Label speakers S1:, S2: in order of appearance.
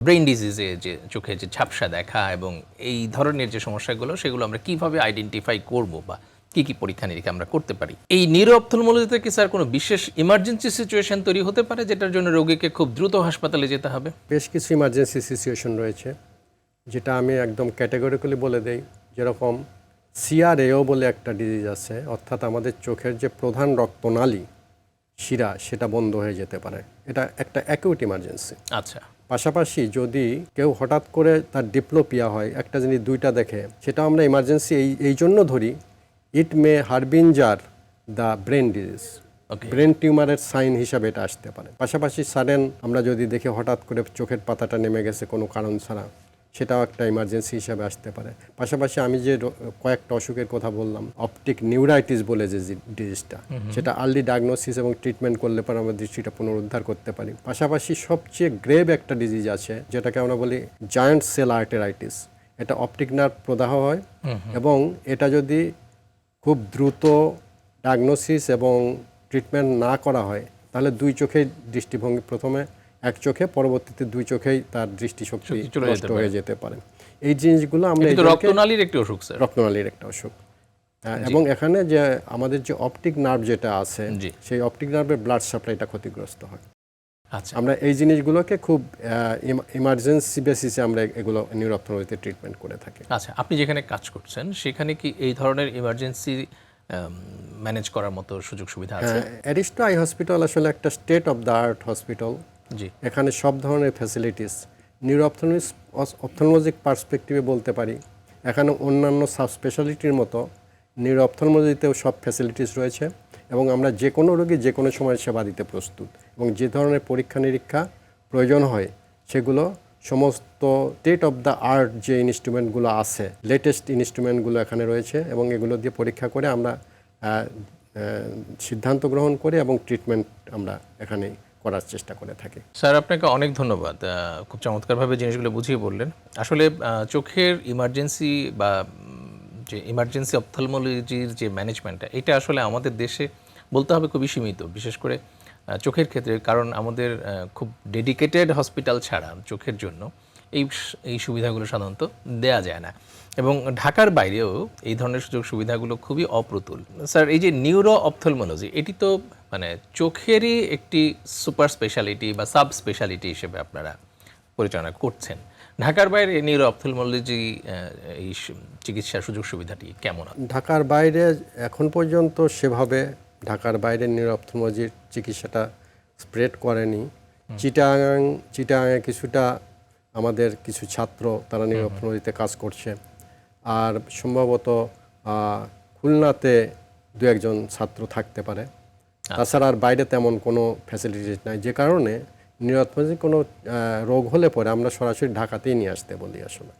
S1: Brain ডিজিজে যে চোখে যে ঝাপসা দেখা এবং এই ধরনের যে সমস্যাগুলো সেগুলো আমরা কিভাবে আইডেন্টিফাই করব বা কি কি পরীক্ষা নিরীক্ষা আমরা করতে পারি? এই নিউরো অপথলমোলজিতে কি স্যার কোনো বিশেষ ইমার্জেন্সি সিচুয়েশন তৈরি হতে পারে যেটার জন্য রোগীকে খুব দ্রুত হাসপাতালে যেতে হবে?
S2: বেশ কিছু ইমার্জেন্সি সিচুয়েশন রয়েছে, যেটা আমি একদম ক্যাটেগরিক্যালি বলে দেই। যেরকম সিআরএও বলে একটা ডিজিজ আছে, অর্থাৎ আমাদের চোখের যে প্রধান রক্তনালী শিরা সেটা বন্ধ হয়ে যেতে পারে। এটা একটা অ্যাকিউট ইমার্জেন্সি।
S1: আচ্ছা,
S2: পাশাপাশি যদি কেউ হঠাৎ করে তার ডিপ্লোপিয়া হয়, একটা জিনিস দুইটা দেখে, সেটা আমরা ইমার্জেন্সি এই জন্য ধরি, it may harbinger the brain disease. Brain টিউমারের সাইন হিসাবে এটা আসতে পারে। পাশাপাশি সাডেন আমরা যদি দেখি হঠাৎ করে চোখের পাতাটা নেমে গেছে কোনো কারণ ছাড়া, সেটাও একটা ইমার্জেন্সি হিসাবে আসতে পারে। পাশাপাশি আমি যে কয়েকটা অসুখের কথা বললাম, অপটিক নিউরাইটিস বলে যে ডিজিজটা, সেটা আর্লি ডায়াগনোসিস এবং ট্রিটমেন্ট করলে পরে আমরা দৃষ্টিটা পুনরুদ্ধার করতে পারি। পাশাপাশি সবচেয়ে গ্রেভ একটা ডিজিজ আছে যেটাকে আমরা বলি জায়ান্ট সেল আর্টেরাইটিস। এটা অপটিক নার্ভ প্রদাহ হয় এবং এটা যদি খুব দ্রুত ডায়াগনোসিস এবং ট্রিটমেন্ট না করা হয় তাহলে দুই চোখেই দৃষ্টিভঙ্গি, প্রথমে এক চোখে, পরবর্তীতে দুই চোখেই তার দৃষ্টিশক্তি নষ্ট হয়ে যেতে পারে। এই জিনিসগুলো আমরা
S1: রক্তনালীর একটি অসুখ স্যার।
S2: রক্তনালীর একটা অসুখ। এবং এখানে যে আমাদের যে অপটিক নার্ভ যেটা আছে, সেই অপটিক নার্ভের ব্লাড সাপ্লাইটা ক্ষতিগ্রস্ত হয়।
S1: আচ্ছা,
S2: আমরা এই জিনিসগুলোকে খুব ইমার্জেন্সি বেসিসে আমরা এগুলো নিউরো অপথলমোলজিতে ট্রিটমেন্ট করে থাকি।
S1: আচ্ছা, আপনি যেখানে কাজ করছেন সেখানে কি এই ধরনের ইমার্জেন্সি ম্যানেজ করার মতো সুযোগ সুবিধা আছে?
S2: অ্যারিস্টো আই হসপিটাল আসলে একটা state of the art hospital.
S1: জি,
S2: এখানে সব ধরনের ফ্যাসিলিটিস নিউরো অপথলমোলজিক পার্সপেক্টিভে বলতে পারি। এখানে অন্যান্য সাব স্পেশালিটির মতো নিউরো অপথলমোলজিতেও সব ফ্যাসিলিটিস রয়েছে এবং আমরা যে কোনো রোগী যে কোনো সময় সেবা দিতে প্রস্তুত। এবং যে ধরনের পরীক্ষা নিরীক্ষা প্রয়োজন হয় সেগুলো সমস্ত স্টেট অফ দ্য আর্ট যে ইনস্ট্রুমেন্টগুলো আছে, লেটেস্ট ইনস্ট্রুমেন্টগুলো এখানে রয়েছে এবং এগুলো দিয়ে পরীক্ষা করে আমরা সিদ্ধান্ত গ্রহণ করে এবং ট্রিটমেন্ট আমরা এখানে করার চেষ্টা করে থাকি।
S1: স্যার আপনাকে অনেক ধন্যবাদ, খুব চমৎকারভাবে জিনিসগুলো বুঝিয়ে বললেন। আসলে চোখের ইমার্জেন্সি বা যে ইমার্জেন্সি অপথলমোলজির যে ম্যানেজমেন্টটা, এটা আসলে আমাদের দেশে বলতে হবে খুবই সীমিত, বিশেষ করে চোখের ক্ষেত্রে। কারণ আমাদের খুব ডেডিকেটেড হসপিটাল ছাড়া চোখের জন্য এই সুবিধাগুলো সাধারণত দেয়া যায় না এবং ঢাকার বাইরেও এই ধরনের সুযোগ সুবিধাগুলো খুবই অপ্রতুল। স্যার, এই যে নিউরো অপথলমোলজি, এটি তো মানে চোখেরই একটি সুপার স্পেশালিটি বা সাব স্পেশালিটি হিসেবে আপনারা পরিচালনা করছেন। ঢাকার বাইরে নিউরো অপথলমোলজি এই চিকিৎসার সুযোগ সুবিধাটি কেমন?
S2: ঢাকার বাইরে এখন পর্যন্ত সেভাবে ঢাকার বাইরে নিউরো অপথলমোলজির চিকিৎসাটা স্প্রেড করেনি। চিটাগাঙে কিছুটা আমাদের কিছু ছাত্র তারা নিউরো অপথলমোলজিতে কাজ করছে, আর সম্ভবত খুলনাতে দু একজন ছাত্র থাকতে পারে। তাছাড়া আর বাইরে তেমন কোনো ফ্যাসিলিটিস নাই, যে কারণে নিউরো অপথলমোলজি কোনো রোগ হলে পরে আমরা সরাসরি ঢাকাতেই নিয়ে আসতে বলি আসলে।